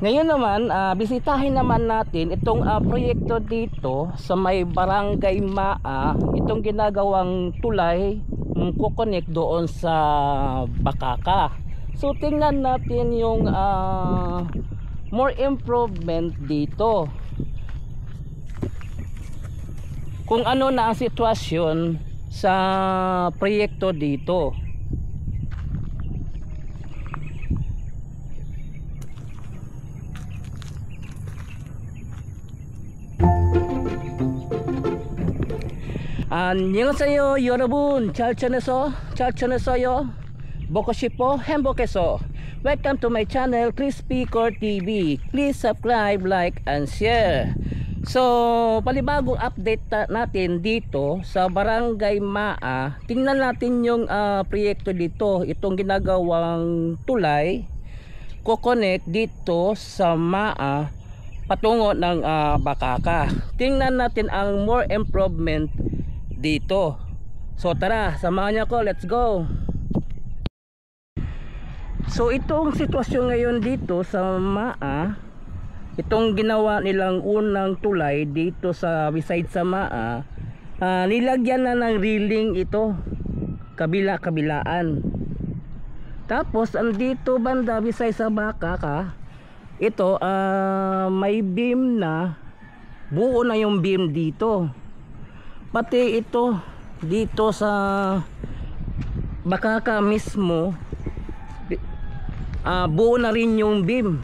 Ngayon naman, bisitahin naman natin itong proyekto dito sa may Barangay Maa, itong ginagawang tulay kukonek doon sa Bakaka. So tingnan natin yung more improvement dito. Kung ano na ang sitwasyon sa proyekto dito. 안녕하세요 여러분, 잘 지냈어요? 먹고 싶어 행복해서. Welcome to my channel Crispy Core TV. Please subscribe, like and share. So palibagong update natin dito sa Barangay Maa. Tingnan natin yung proyekto dito, itong ginagawang tulay kukonek dito sa Maa patungo ng Bakaka. Tingnan natin ang more improvement dito. So tara, samahan niyo ako, let's go. So itong sitwasyon ngayon dito sa Maa, itong ginawa nilang unang tulay dito sa beside sa Maa, nilagyan na ng railing ito, kabila-kabilaan. Tapos andito banda beside sa Bakaka, ito may beam na, buo na yung beam dito. Pati ito dito sa Bakaka mismo, buo na rin yung beam.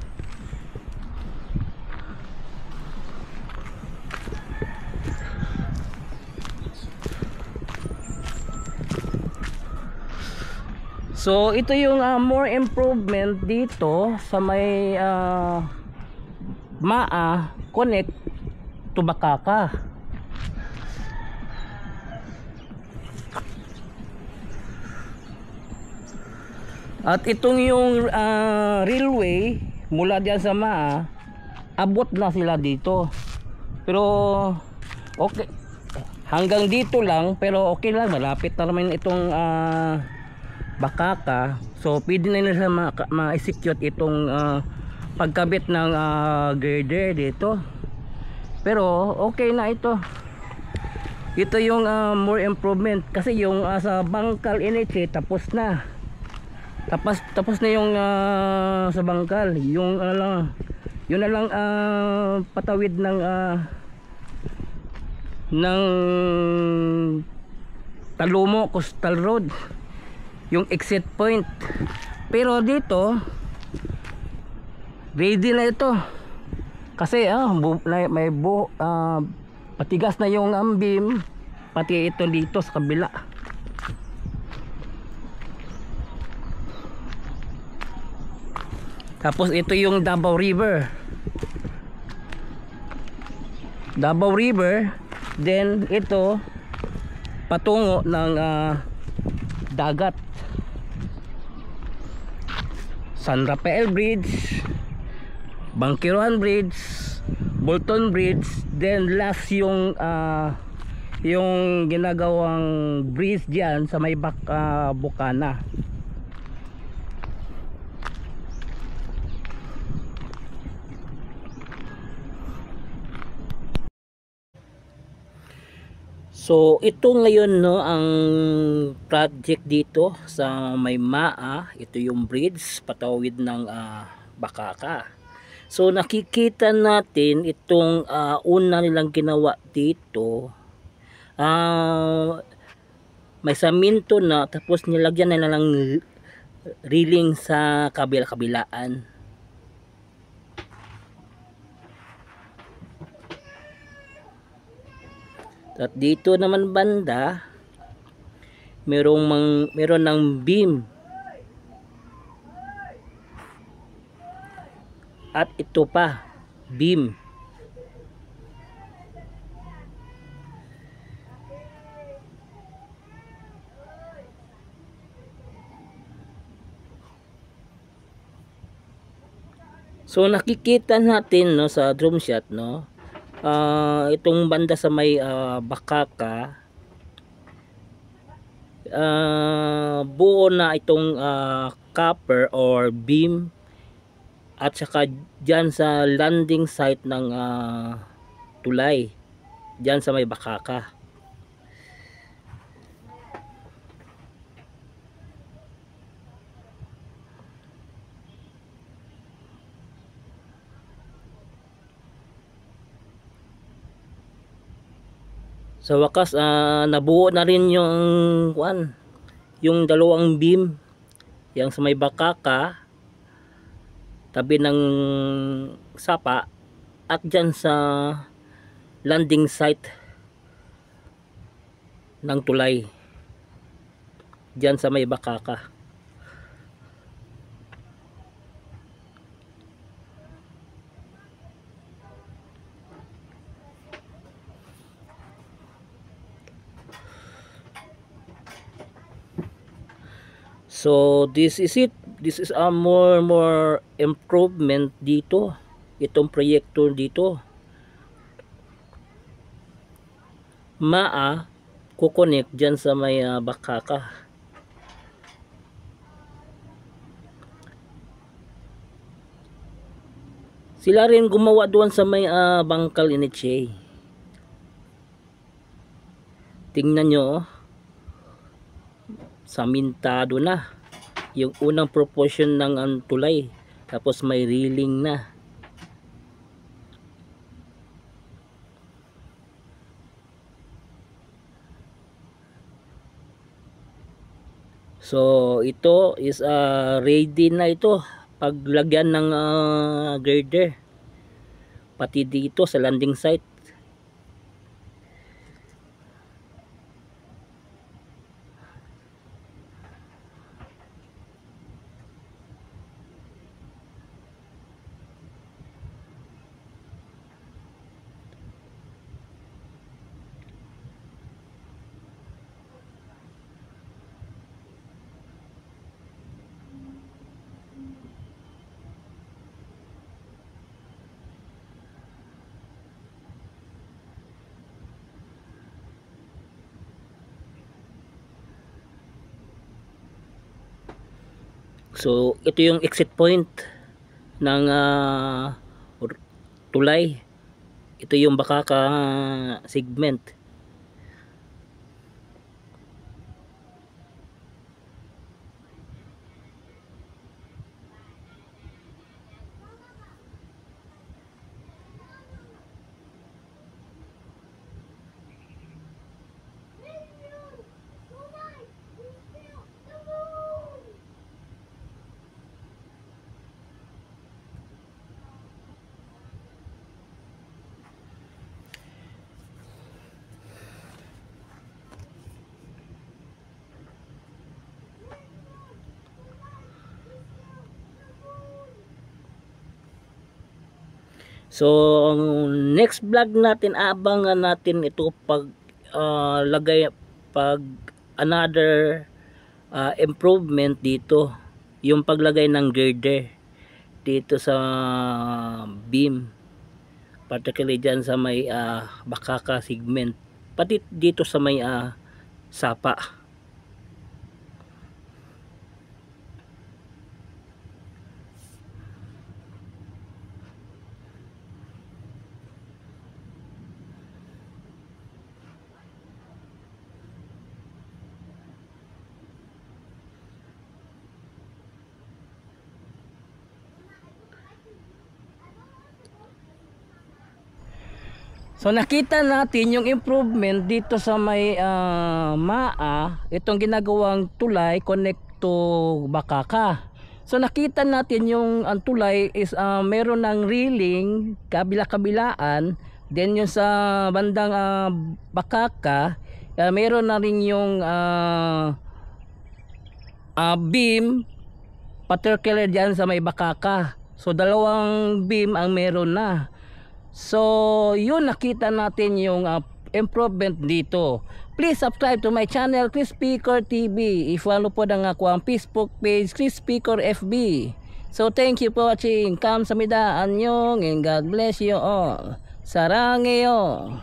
So ito yung more improvement dito sa may Maa connect to Bakaka. At itong yung railway mula diyan sa Maa, abot na sila dito. Pero okay, hanggang dito lang, pero okay lang, malapit na naman itong Bakaka. So pwede na nila ma-execute itong pagkabit ng girder dito. Pero okay na ito. Ito yung more improvement kasi yung sa Bangkal Iniche tapos na. Tapos na yung sa Bangkal, yung yun na lang patawid ng Talumo Coastal Road, yung exit point. Pero dito ready na ito kasi may patigas na yung beam, pati ito dito sa kabila. Tapos ito yung Davao River, then ito patungo ng dagat, San Rafael Bridge, Bangkirohan Bridge, Bolton Bridge, then last yung ginagawang bridge diyan sa may Bukana. So ito ngayon no ang project dito sa may Maa, ito yung bridge patawid ng Bakaka. So nakikita natin itong una nilang ginawa dito, may saminto na, tapos nilagyan na lang railing sa kabila-kabilaan. At dito naman banda meron ng beam. At ito pa, beam. So nakikita natin no sa drone shot no, itong banda sa may Bakaka, buo na itong copper or beam at saka dyan sa landing site ng tulay dyan sa may Bakaka. Sa wakas nabuo na rin yung dalawang beam yang sa may Bakaka tabi ng sapa at dyan sa landing site ng tulay dyan sa may Bakaka. So this is it. This is a more improvement dito. Itong proyekto dito. Kukonek dyan sa may Bakaka. Sila rin gumawa doon sa may Bangkal Initche. Tingnan nyo, samintado na yung unang proportion ng tulay, tapos may railing na. So ito is ready na ito paglagyan ng girder pati dito sa landing site. So ito yung exit point ng tulay. Ito yung Bakaka segment. So next vlog natin, abangan natin ito pag another improvement dito, yung paglagay ng girder dito sa beam, particularly dyan sa may Bakaka segment, pati dito sa may sapa. So nakita natin yung improvement dito sa may itong ginagawang tulay connect to Bakaka. So nakita natin yung ang tulay is meron ng railing kabila-kabilaan, then yung sa bandang Bakaka meron na rin yung beam particular diyan sa may Bakaka. So dalawang beam ang meron na. So yun, nakita natin yung improvement dito. Please subscribe to my channel Chris Picor TV. I-follow po ang ako ang Facebook page Chris Picor FB. So thank you for watching. Kamsahamnida, annyeong, and God bless you all. Saranghaeyo.